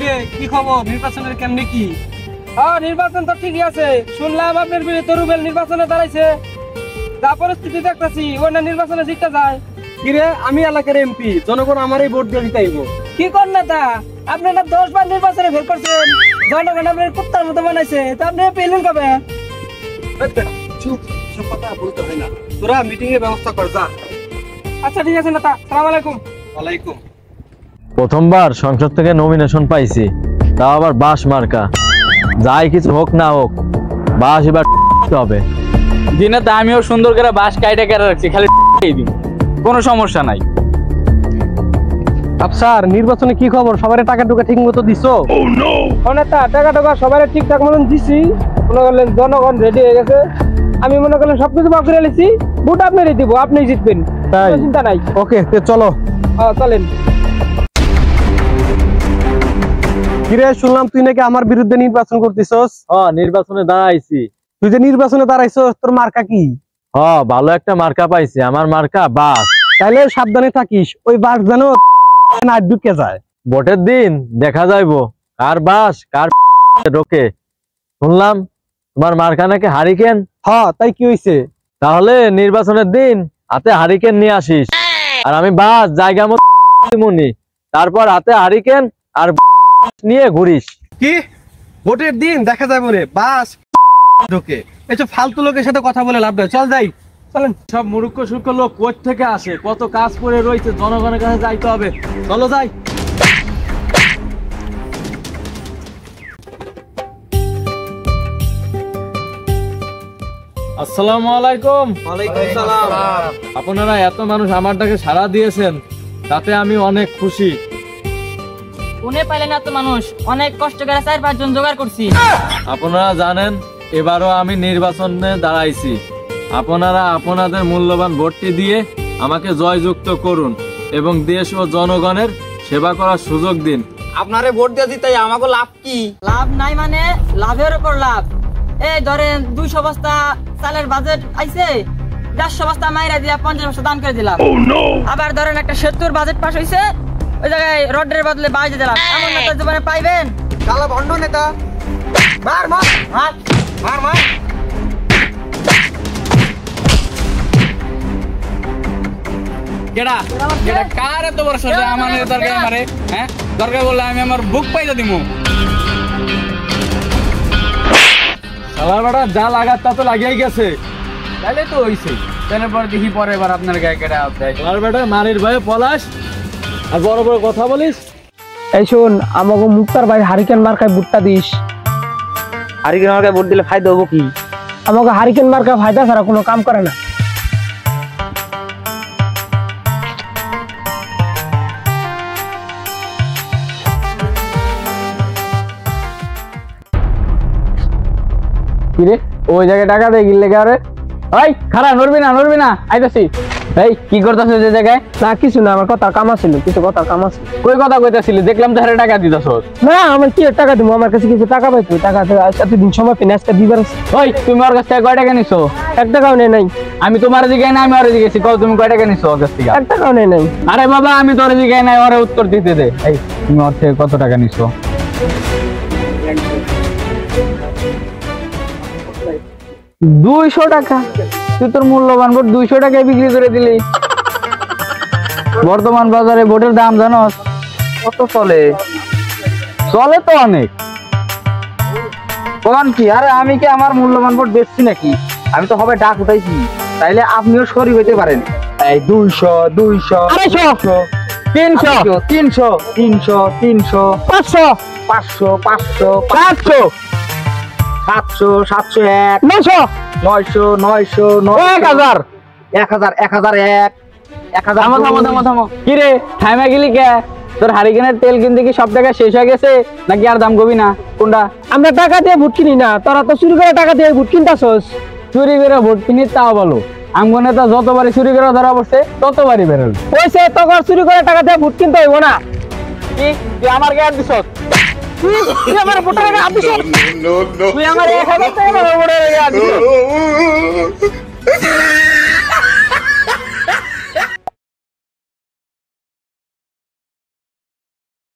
কিরে কি খবর নির্বাচনের কেমনে কি? নির্বাচন তো ঠিকই আছে, শুনলাম আপনার বিরুদ্ধে রুবেল নির্বাচনে দাঁড়াইছে। যা পরিস্থিতি দেখতেছি ওই না নির্বাচনে জিততে যায়। কিরে আমি এলাকার এমপি, জনগণ আমারই ভোট দিয়ে জিতাইবো। কি কর না তা, আপনারা 10 বার নির্বাচনে ফেল করছেন, জনগণ আপনার কুত্তার মতো বানাইছে, তা আপনি পেলেন কবে? চুপ, সব কথা বলতে হয় না, তোরা মিটিং এর ব্যবস্থা কর যা। আচ্ছা ঠিক আছে নেতা, সালাম আলাইকুম। ওয়ালাইকুম। প্রথমবার সংসদ থেকে নমিনেশন পাইছি, তাও আবার বাস মার্কা। যাই কিছু হোক না হোক, বাস এবার হবে। দিনে তা আমিও সুন্দর করে বাস কাইটা কেটে রাখছি, খালি কোনো সমস্যা নাই। স্যার নির্বাচনে কি খবর, সবার টাকা টুকা ঠিক মতো দিছো? নেতা টাকা টুকা সবার ঠিকঠাক মতন দিছি, মনে করলেন জনগণ রেডি হয়ে গেছে। আমি মনে করলেন সবকিছু বাক করে লিছি, ভোট আপনারই দিব, আপনি জিতবেন, চিন্তা নাই। ওকে চলো, চলেন। কিরে শুনলাম তুই নাকি আমার বিরুদ্ধে নির্বাচন করতেছস? নির্বাচনে দাঁড়াইছি। তুই যে নির্বাচনে দাঁড়াইছস, তোর মার্কা কি? ভালো একটা মার্কা পাইছি, আমার মার্কা বাস। তাইলে সাবধানে থাকিস, ওই বাস যেন না ঢুকে যায়। ভোটের দিন দেখা যাইবো কার বাস কার ঢোকে। শুনলাম তোমার মার্কা নাকি হারিকেন। তাই কি হইছে? তাহলে নির্বাচনের দিন হাতে হারিকেন নিয়ে আসিস, আর আমি বাস জায়গা মতো মনি, তারপর হাতে হারিকেন আর নিয়ে ঘুরিস। কি ভোটের দিন দেখা যাবে রে বাস ঢোকে? এইসব ফালতু লোকের সাথে কথা বলে লাভ নাই, চল যাই। চলেন। সব মূর্খ সূর্খ লোক কোথা থেকে আসে, কত কাজ করে রয়েছে, জনগণের কাছে যাইতে হবে, চলো যাই। আসসালামু আলাইকুম। ওয়ালাইকুম সালাম। আপনারা এত মানুষ আমার ডাকে সাড়া দিয়েছেন, তাতে আমি অনেক খুশি। উনি পাইলেন এত মানুষ, অনেক কষ্ট করে 4-5 জন জোগাড় করছি। আপনারা জানেন এবারও আমি নির্বাচনে দাঁড়াইছি, আপনারা আপনাদের মূল্যবান ভোটটি দিয়ে আমাকে জয়যুক্ত করুন এবং দেশ ও জনগণের সেবা করার সুযোগ দিন। আপনারে ভোট দিয়ে দিতাই আমাকে লাভ কি? লাভ নাই মানে লাভের উপর লাভ। এই ধরেন 200 বস্তা চালের বাজেট আইছে, 150 বস্তা মাইরা দিয়া 50 বস্তা দান করে দিলাম। আবার ধরেন একটা 70 বাজেট পাস হইছে, ওই জায়গায় রডের বদলে বাইরে দিলাম। এমন নেতা জীবনে পাইবেন? কালা ভণ্ড নেতা। মার মার মার মার মার। কেডা কেডা কার এত বড় সোজা আমার দরকার আমারে? হ্যাঁ দরকার বললে আমি আমার বুক পাইতে দিমু। শালার বেটা যা লাগার তা তো লাগিয়ে গেছে। তাইলে তো হইছে, তাহলে পরে দেখি পরে এবার আপনার গায়ে কেডা দেয়। শালার বেটা মারির ভয়ে পলাশ আর বড় বড় কথা বলিস। এই শোন, আমাকে মুক্তার ভাই হারিকেন মার্কায় ভোটটা দিস। হারিকেন মার্কায় ভোট দিলে ফায়দা হবো কি? আমাকে হারিকেন মার্কা ফায়দা ছাড়া কোনো কাম করে না। কিরে ওই জায়গায় টাকা দেয় গিলে গারে? ওই খারাপ নড়বি না আইতাছি। এই কি করতেছ যে জায়গায়? না কিছু না, আমার কথা কাম ছিল, কিছু কথা কাম আছে। কই কথা কইতাছিলি? দেখলাম তো হারে টাকা দিতাছস। না আমার কি টাকা দিব, আমার কাছে কিছু টাকা পাইতো, টাকা এতদিন সময় পেনে আজকে দিবার। ওই তুমি ওর কাছ থেকে কয় টাকা নিছো? 1 টাকাও নেই নাই। আমি তোমার জিগাই না, আমি ওর জিগাইছি, কও তুমি কয় টাকা নিছো ওর কাছ থেকে? 1 টাকাও নেই নাই। আরে বাবা আমি তোর জিগাই নাই, ওরে উত্তর দিতে দে। এই তুমি ওর থেকে কত টাকা নিছো? 200 টাকা। তুই তোর মূল্যবান ভোট 200 টাকায় বিক্রি করে দিলি। বর্তমান বাজারে ভোটের দাম জানোস কত চলে? চলে তো অনেক। বলেন কি? আরে আমি কি আমার মূল্যবান ভোট বেচছি নাকি? আমি তো হবে ডাক উঠাইছি, তাইলে আপনিও শরীর হইতে পারেন। এই 200 200 300 300 300 300 500 500 500 700 701 900 900 900 1000 1000 1001 1000। থামো কি রে থাইমা গেলি কে? তোর হারিকেনের তেল কিনতে কি সব টাকা শেষ হয়ে গেছে নাকি আর দাম কবি না? কোনটা? আমরা টাকা দিয়ে ভোট কিনি না, তোরা তো চুরি করে টাকা দিয়ে ভোট কিনতাছস। চুরি করে ভোট কিনি তাও বলো, আমগো নেতা যতবারই চুরি করে ধরা পড়ছে ততবারই বেরোল। ওইসে তোর চুরি করে টাকা দিয়ে ভোট কিনতে হইব না। কি তুই আমার গায়ে হাত দিছস? তুই আমার ভোটার টাকা হাত দিছস? তুই আমার 1000 টাকা ভোটার গায়ে হাত দিছস?